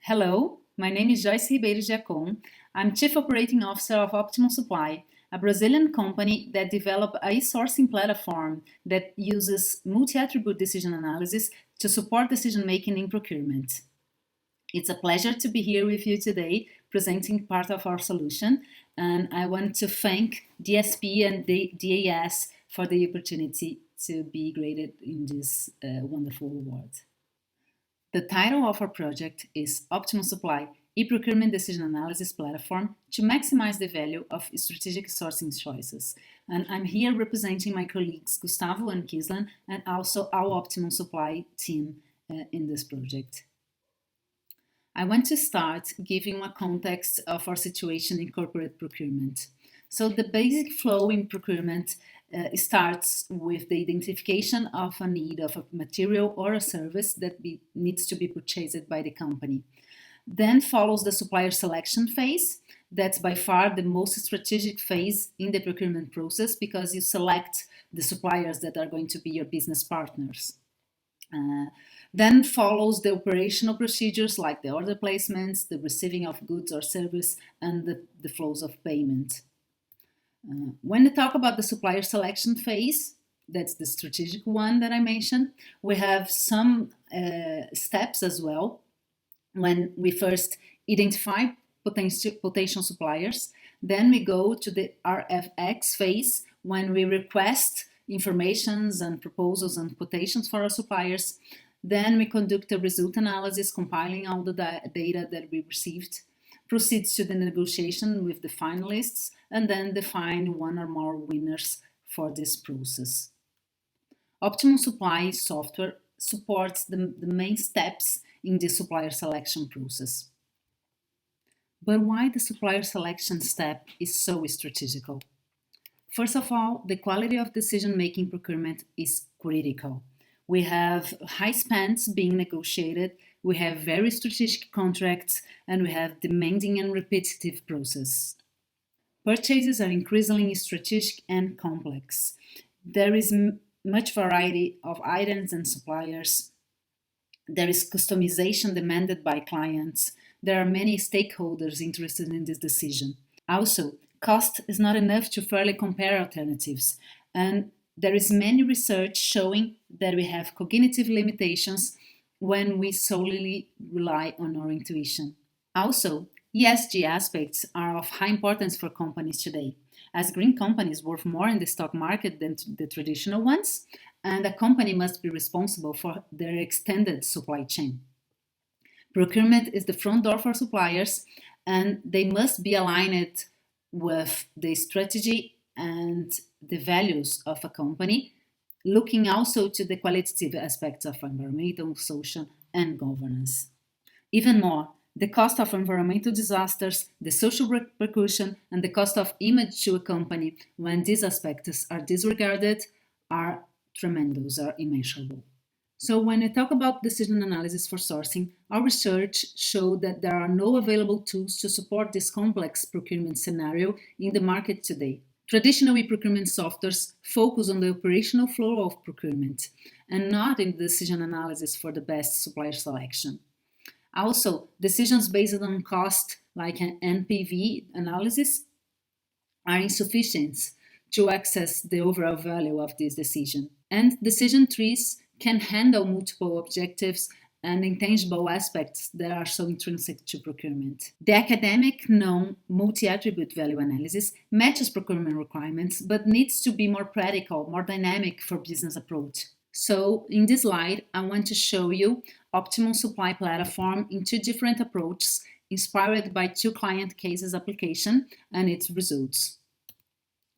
Hello, my name is Joyce Ribeiro Giacom. I'm Chief Operating Officer of Optimum Supply, a Brazilian company that developed a e-sourcing platform that uses multi-attribute decision analysis to support decision-making in procurement. It's a pleasure to be here with you today presenting part of our solution, and I want to thank DSP and DAS for the opportunity to be graded in this wonderful award. The title of our project is Optimum Supply e-procurement decision analysis platform to maximize the value of strategic sourcing choices. And I'm here representing my colleagues Gustavo and Kislan and also our Optimum Supply team in this project. I want to start giving a context of our situation in corporate procurement. So the basic flow in procurement starts with the identification of a need of a material or a service that needs to be purchased by the company. Then follows the supplier selection phase. That's by far the most strategic phase in the procurement process because you select the suppliers that are going to be your business partners. Then follows the operational procedures like the order placements, the receiving of goods or service, and the flows of payment. When we talk about the supplier selection phase, that's the strategic one that I mentioned, we have some steps as well. When we first identify potential suppliers, then we go to the RFX phase when we request informations and proposals and quotations for our suppliers. Then we conduct a result analysis, compiling all the data that we received, proceeds to the negotiation with the finalists, and then define one or more winners for this process. Optimum Supply software supports the main steps in the supplier selection process. But why the supplier selection step is so strategical? First of all, the quality of decision-making procurement is critical. We have high spends being negotiated, we have very strategic contracts, and we have demanding and repetitive process. Purchases are increasingly strategic and complex. There is much variety of items and suppliers. There is customization demanded by clients. There are many stakeholders interested in this decision. Also, cost is not enough to fairly compare alternatives, and there is many research showing that we have cognitive limitations when we solely rely on our intuition. Also, ESG aspects are of high importance for companies today, as green companies worth more in the stock market than the traditional ones, and a company must be responsible for their extended supply chain. Procurement is the front door for suppliers, and they must be aligned with the strategy and the values of a company, looking also to the qualitative aspects of environmental, social, and governance. Even more, the cost of environmental disasters, the social repercussion, and the cost of image to a company when these aspects are disregarded are tremendous, are immeasurable. So when we talk about decision analysis for sourcing, our research showed that there are no available tools to support this complex procurement scenario in the market today. Traditional e-procurement softwares focus on the operational flow of procurement and not in the decision analysis for the best supplier selection. Also, decisions based on cost, like an NPV analysis, are insufficient to access the overall value of this decision. And decision trees can handle multiple objectives and intangible aspects that are so intrinsic to procurement. The academic known multi-attribute value analysis matches procurement requirements, but needs to be more practical, more dynamic for business approach. So in this slide, I want to show you Optimum Supply platform in two different approaches, inspired by two client cases application and its results.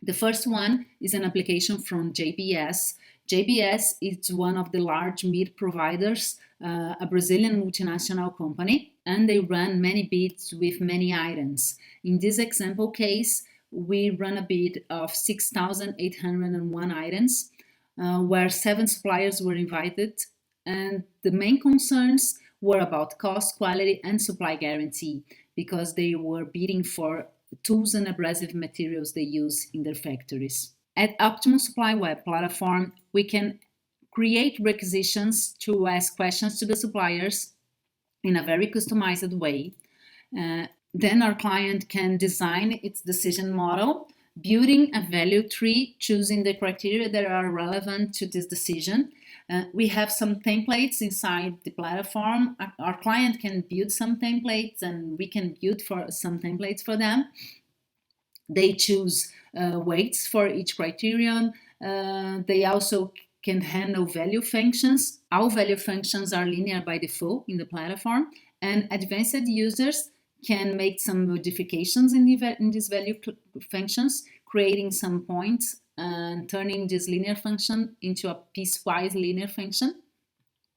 The first one is an application from JBS. JBS is one of the large meat providers, a Brazilian multinational company, and they run many bids with many items. In this example case, we run a bid of 6,801 items, where 7 suppliers were invited, and the main concerns were about cost, quality, and supply guarantee, because they were bidding for tools and abrasive materials they use in their factories. At Optimum Supply web platform, we can create requisitions to ask questions to the suppliers, in a very customized way. Then our client can design its decision model, building a value tree, choosing the criteria that are relevant to this decision. We have some templates inside the platform. Our client can build some templates and we can build some templates for them. They choose weights for each criterion. They also can handle value functions. All value functions are linear by default in the platform, and advanced users can make some modifications in these value functions, creating some points and turning this linear function into a piecewise linear function.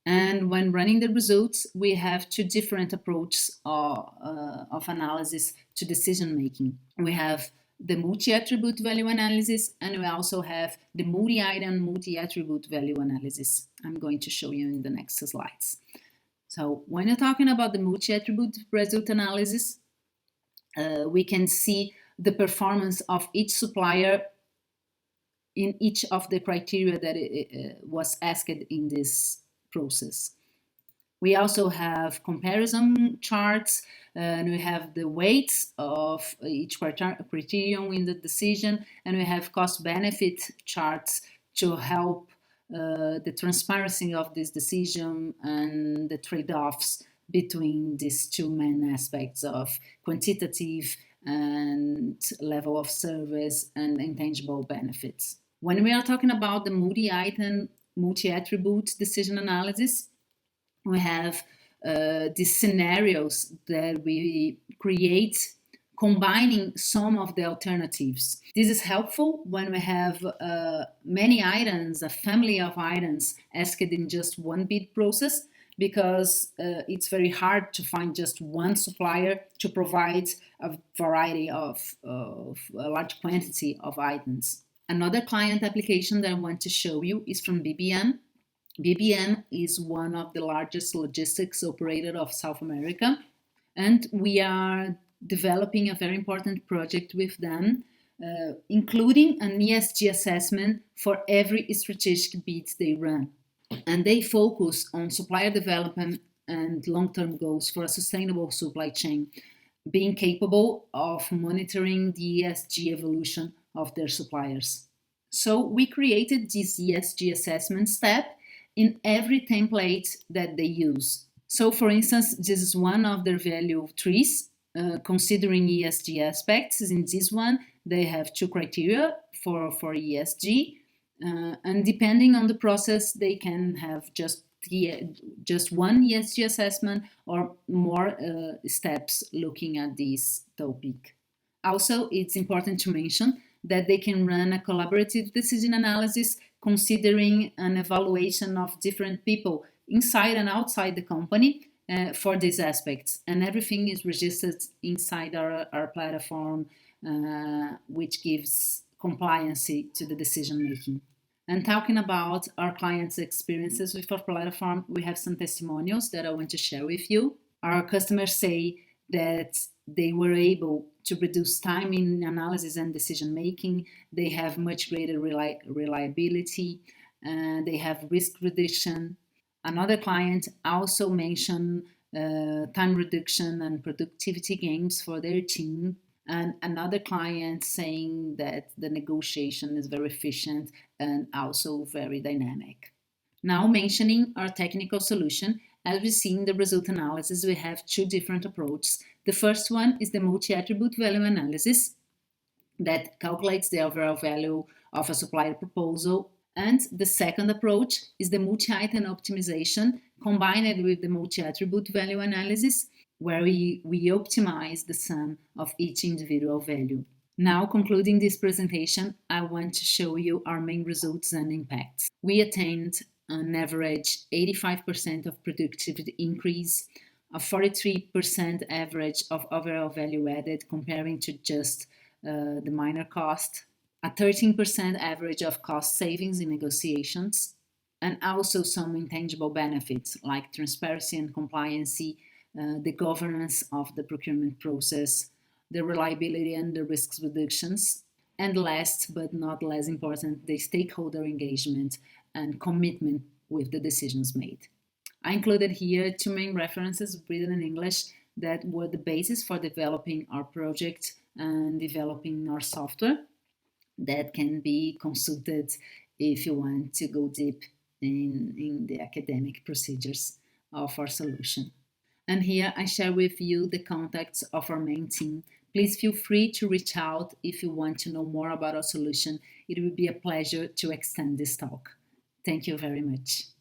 And when running the results, we have two different approaches of analysis to decision making. We have the multi-attribute value analysis, and we also have the multi-item, multi-attribute value analysis. I'm going to show you in the next slides. So when you're talking about the multi-attribute result analysis, we can see the performance of each supplier in each of the criteria that was asked in this process. We also have comparison charts, and we have the weights of each criterion in the decision, and we have cost-benefit charts to help the transparency of this decision and the trade-offs between these two main aspects of quantitative and level of service and intangible benefits. When we are talking about the multi-item, multi-attribute decision analysis, we have these scenarios that we create combining some of the alternatives. This is helpful when we have many items, a family of items asked in just one bid process, because it's very hard to find just one supplier to provide a variety of a large quantity of items. Another client application that I want to show you is from BBM. BBM is one of the largest logistics operator of South America, and we are developing a very important project with them, including an ESG assessment for every strategic bid they run. And they focus on supplier development and long-term goals for a sustainable supply chain, being capable of monitoring the ESG evolution of their suppliers. So we created this ESG assessment step in every template that they use. So for instance, this is one of their value trees, considering ESG aspects. In this one, they have two criteria for ESG, and depending on the process, they can have just one ESG assessment or more steps looking at this topic. Also, it's important to mention that they can run a collaborative decision analysis considering an evaluation of different people inside and outside the company for these aspects. And everything is registered inside our platform, which gives compliancy to the decision making. And talking about our clients' experiences with our platform, we have some testimonials that I want to share with you. Our customers say that they were able to reduce time in analysis and decision making. They have much greater reliability, and they have risk reduction. Another client also mentioned time reduction and productivity gains for their team. And another client saying that the negotiation is very efficient and also very dynamic. Now mentioning our technical solution, as we see in the result analysis, we have two different approaches. The first one is the multi-attribute value analysis that calculates the overall value of a supplier proposal. And the second approach is the multi-item optimization combined with the multi-attribute value analysis, where we optimize the sum of each individual value. Now, concluding this presentation, I want to show you our main results and impacts. We attained an average 85% of productivity increase, a 43% average of overall value added comparing to just the minor cost, a 13% average of cost savings in negotiations, and also some intangible benefits like transparency and compliancy, the governance of the procurement process, the reliability and the risks reductions, and last but not less important, the stakeholder engagement and commitment with the decisions made. I included here two main references written in English that were the basis for developing our project and developing our software that can be consulted if you want to go deep in the academic procedures of our solution. And here I share with you the contacts of our main team. Please feel free to reach out if you want to know more about our solution. It will be a pleasure to extend this talk. Thank you very much.